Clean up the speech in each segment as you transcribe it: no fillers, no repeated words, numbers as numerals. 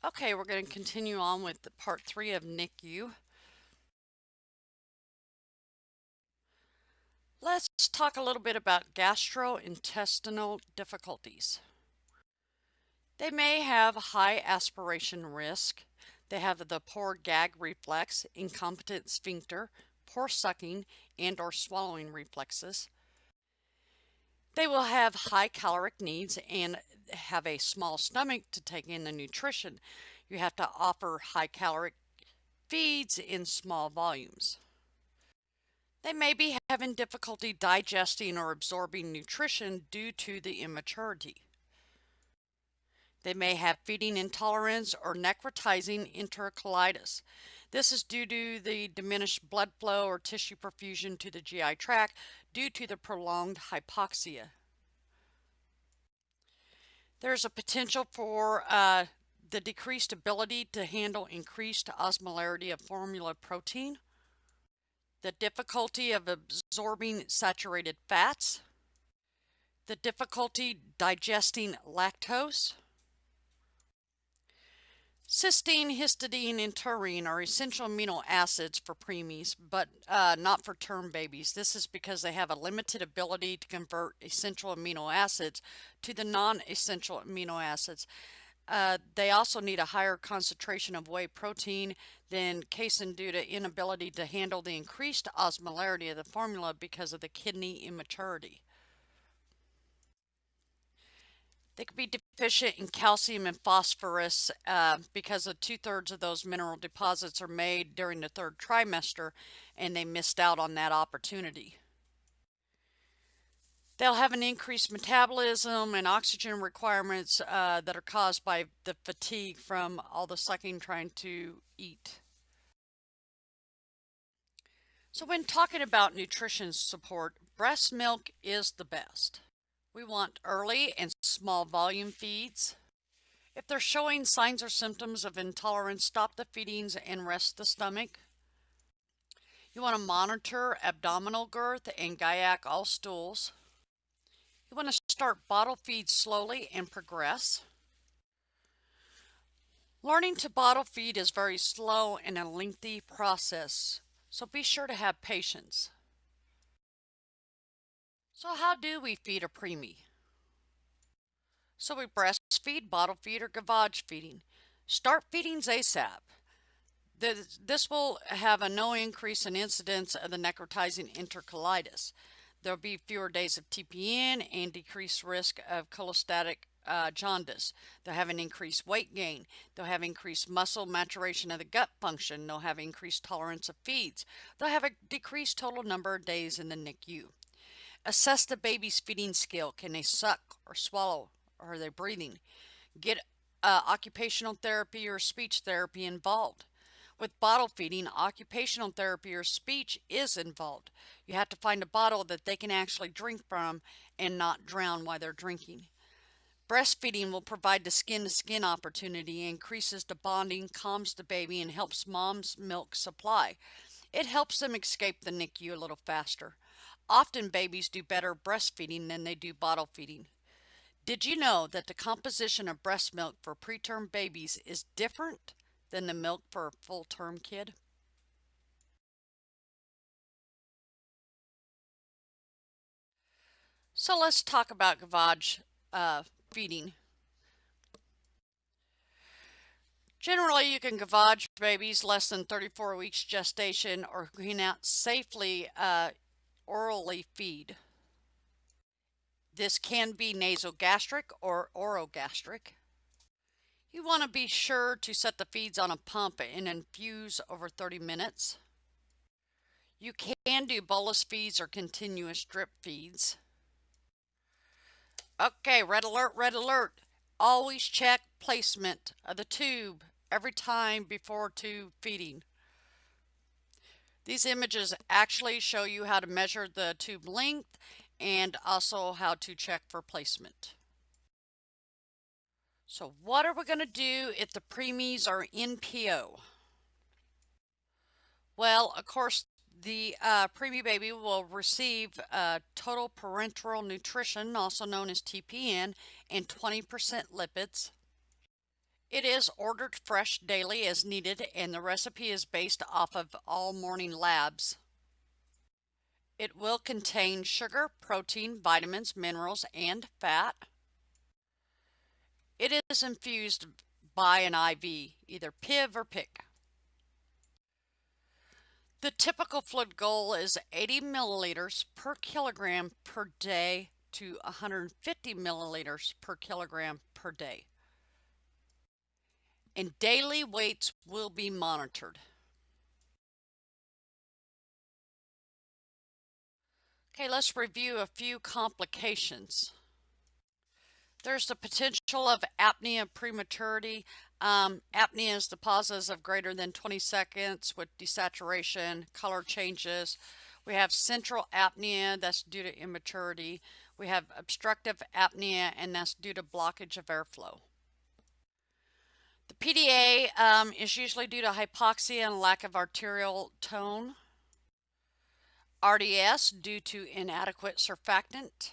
Okay, we're going to continue on with the part 3 of NICU. Let's talk a little bit about gastrointestinal difficulties. They may have high aspiration risk. They have the poor gag reflex, incompetent sphincter, poor sucking and/or swallowing reflexes. They will have high caloric needs and have a small stomach to take in the nutrition. You have to offer high caloric feeds in small volumes. They may be having difficulty digesting or absorbing nutrition due to the immaturity. They may have feeding intolerance or necrotizing enterocolitis. This is due to the diminished blood flow or tissue perfusion to the GI tract due to the prolonged hypoxia. There's a potential for the decreased ability to handle increased osmolarity of formula protein, the difficulty of absorbing saturated fats, the difficulty digesting lactose. Cysteine, histidine, and taurine are essential amino acids for preemies, but not for term babies. This is because they have a limited ability to convert essential amino acids to the non-essential amino acids. They also need a higher concentration of whey protein than casein due to inability to handle the increased osmolarity of the formula because of the kidney immaturity. They could be deficient in calcium and phosphorus because of 2/3 of those mineral deposits are made during the third trimester, and they missed out on that opportunity. They'll have an increased metabolism and oxygen requirements that are caused by the fatigue from all the sucking trying to eat. So when talking about nutrition support, breast milk is the best. We want early and small volume feeds. If they're showing signs or symptoms of intolerance, stop the feedings and rest the stomach. You want to monitor abdominal girth and GAIAC all stools. You want to start bottle feeds slowly and progress. Learning to bottle feed is very slow and a lengthy process, so be sure to have patience. So how do we feed a preemie? So we breastfeed, bottle feed, or gavage feeding. Start feeding ASAP. This will have a no increase in incidence of the necrotizing enterocolitis. There'll be fewer days of TPN and decreased risk of cholestatic jaundice. They'll have an increased weight gain. They'll have increased muscle maturation of the gut function. They'll have increased tolerance of feeds. They'll have a decreased total number of days in the NICU. Assess the baby's feeding skill. Can they suck or swallow? Or are they breathing? Get occupational therapy or speech therapy involved. With bottle feeding, occupational therapy or speech is involved. You have to find a bottle that they can actually drink from and not drown while they're drinking. Breastfeeding will provide the skin-to-skin opportunity, increases the bonding, calms the baby, and helps mom's milk supply. It helps them escape the NICU a little faster. Often babies do better breastfeeding than they do bottle feeding. Did you know that the composition of breast milk for preterm babies is different than the milk for a full-term kid? So let's talk about gavage feeding. Generally, you can gavage babies less than 34 weeks gestation or cannot safely orally feed. This can be nasogastric or orogastric. You want to be sure to set the feeds on a pump and infuse over 30 minutes. You can do bolus feeds or continuous drip feeds. Okay, red alert, red alert. Always check placement of the tube every time before tube feeding. These images actually show you how to measure the tube length and also how to check for placement. So what are we going to do if the preemies are NPO? Well, of course, the preemie baby will receive total parenteral nutrition, also known as TPN, and 20% lipids. It is ordered fresh daily as needed, and the recipe is based off of all morning labs. It will contain sugar, protein, vitamins, minerals, and fat. It is infused by an IV, either PIV or PIC. The typical fluid goal is 80 milliliters per kilogram per day to 150 milliliters per kilogram per day. And daily weights will be monitored. Okay, let's review a few complications. There's the potential of apnea prematurity. Apnea is the pauses of greater than 20 seconds with desaturation, color changes. We have central apnea, that's due to immaturity. We have obstructive apnea, and that's due to blockage of airflow. The PDA is usually due to hypoxia and lack of arterial tone. RDS due to inadequate surfactant.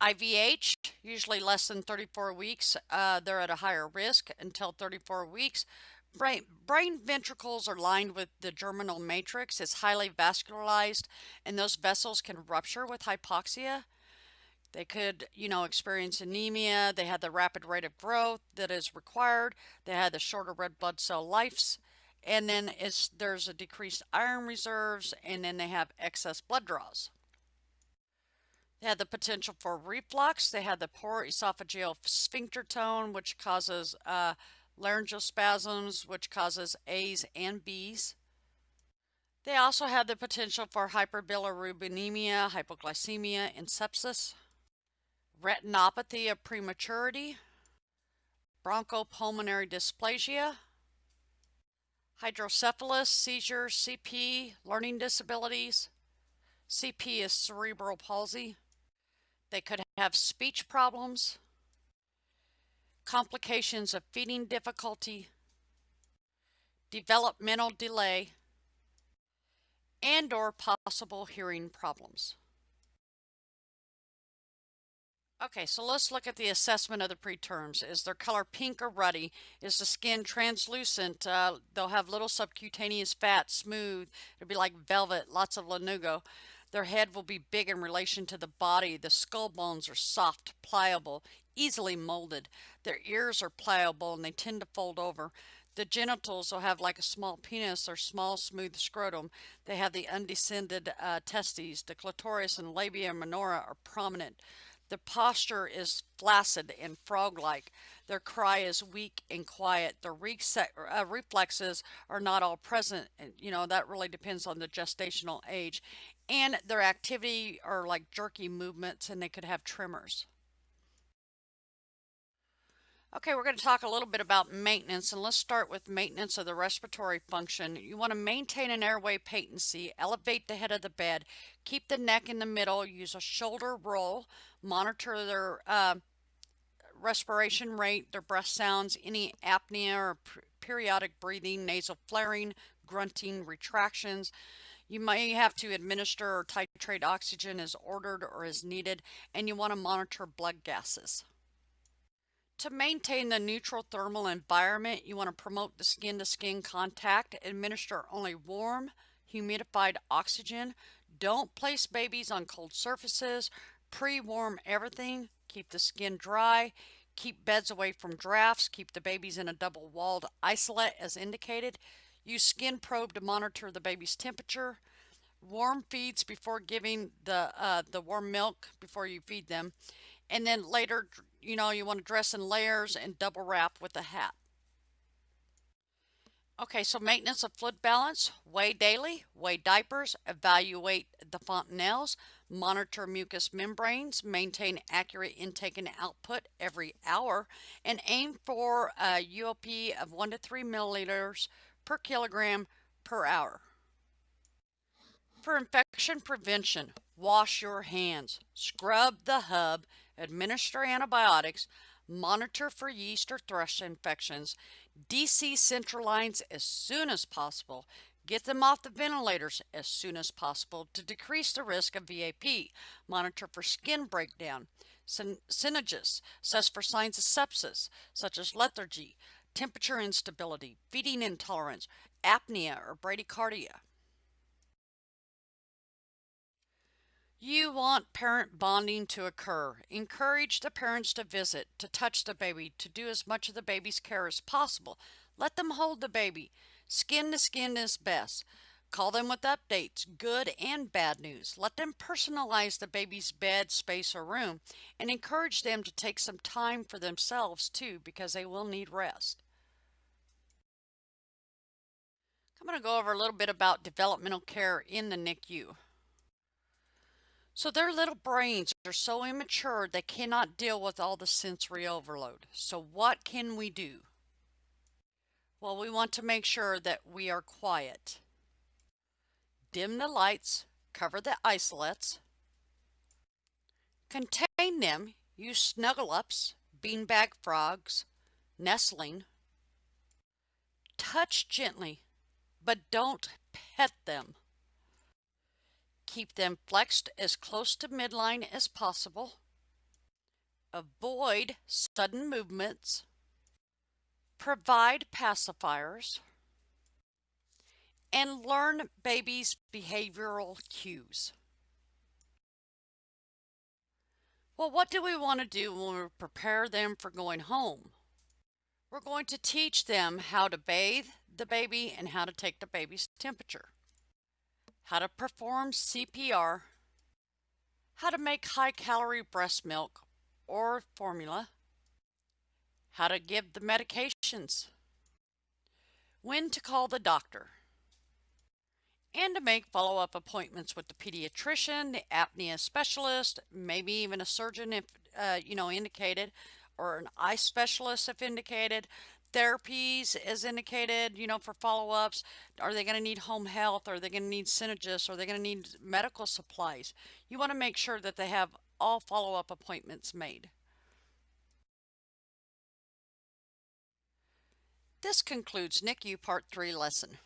IVH, usually less than 34 weeks. They're at a higher risk until 34 weeks. Brain ventricles are lined with the germinal matrix. It's highly vascularized, and those vessels can rupture with hypoxia. They could, experience anemia. They had the rapid rate of growth that is required. They had the shorter red blood cell lives. And then there's a decreased iron reserves, and then they have excess blood draws. They had the potential for reflux. They had the poor esophageal sphincter tone, which causes laryngeal spasms, which causes A's and B's. They also had the potential for hyperbilirubinemia, hypoglycemia, and sepsis. Retinopathy of prematurity, bronchopulmonary dysplasia, hydrocephalus, seizures, CP, learning disabilities. CP is cerebral palsy. They could have speech problems, complications of feeding difficulty, developmental delay, and/or possible hearing problems. Okay, so let's look at the assessment of the preterms. Is their color pink or ruddy? Is the skin translucent? They'll have little subcutaneous fat, smooth. It'll be like velvet, lots of lanugo. Their head will be big in relation to the body. The skull bones are soft, pliable, easily molded. Their ears are pliable and they tend to fold over. The genitals will have like a small penis or small, smooth scrotum. They have the undescended testes. The clitoris and labia minora are prominent. The posture is flaccid and frog-like. Their cry is weak and quiet. Their reflexes are not all present. That really depends on the gestational age. And their activity are like jerky movements, and they could have tremors. Okay, we're going to talk a little bit about maintenance, and let's start with maintenance of the respiratory function. You want to maintain an airway patency, elevate the head of the bed, keep the neck in the middle, use a shoulder roll, monitor their respiration rate, their breath sounds, any apnea or periodic breathing, nasal flaring, grunting, retractions. You may have to administer or titrate oxygen as ordered or as needed, and you want to monitor blood gases. To maintain the neutral thermal environment, you want to promote the skin-to-skin contact, administer only warm, humidified oxygen, don't place babies on cold surfaces, pre-warm everything, keep the skin dry, keep beds away from drafts, keep the babies in a double-walled isolate as indicated, use skin probe to monitor the baby's temperature, warm feeds before giving the warm milk before you feed them. And then later, you want to dress in layers and double wrap with a hat. Okay, so maintenance of fluid balance, weigh daily, weigh diapers, evaluate the fontanelles, monitor mucous membranes, maintain accurate intake and output every hour, and aim for a UOP of 1 to 3 milliliters per kilogram per hour. For infection prevention, wash your hands, scrub the hub, administer antibiotics, monitor for yeast or thrush infections, DC central lines as soon as possible, get them off the ventilators as soon as possible to decrease the risk of VAP, monitor for skin breakdown, Synergists assess for signs of sepsis, such as lethargy, temperature instability, feeding intolerance, apnea, or bradycardia. You want parent bonding to occur. Encourage the parents to visit, to touch the baby, to do as much of the baby's care as possible. Let them hold the baby. Skin to skin is best. Call them with updates, good and bad news. Let them personalize the baby's bed, space, or room, and encourage them to take some time for themselves too, because they will need rest. I'm going to go over a little bit about developmental care in the NICU. So their little brains are so immature they cannot deal with all the sensory overload. So what can we do? Well, we want to make sure that we are quiet. Dim the lights, cover the isolates, contain them, use snuggle-ups, beanbag frogs, nestling. Touch gently, but don't pet them. Keep them flexed as close to midline as possible. Avoid sudden movements. Provide pacifiers. And learn babies' behavioral cues. Well, what do we want to do when we prepare them for going home? We're going to teach them how to bathe the baby and how to take the baby's temperature, how to perform CPR, how to make high-calorie breast milk or formula, how to give the medications, when to call the doctor, and to make follow-up appointments with the pediatrician, the apnea specialist, maybe even a surgeon if indicated, or an eye specialist if indicated. Therapies as indicated, for follow-ups. Are they going to need home health? Are they going to need synergists? Are they going to need medical supplies? You want to make sure that they have all follow-up appointments made. This concludes NICU Part 3 lesson.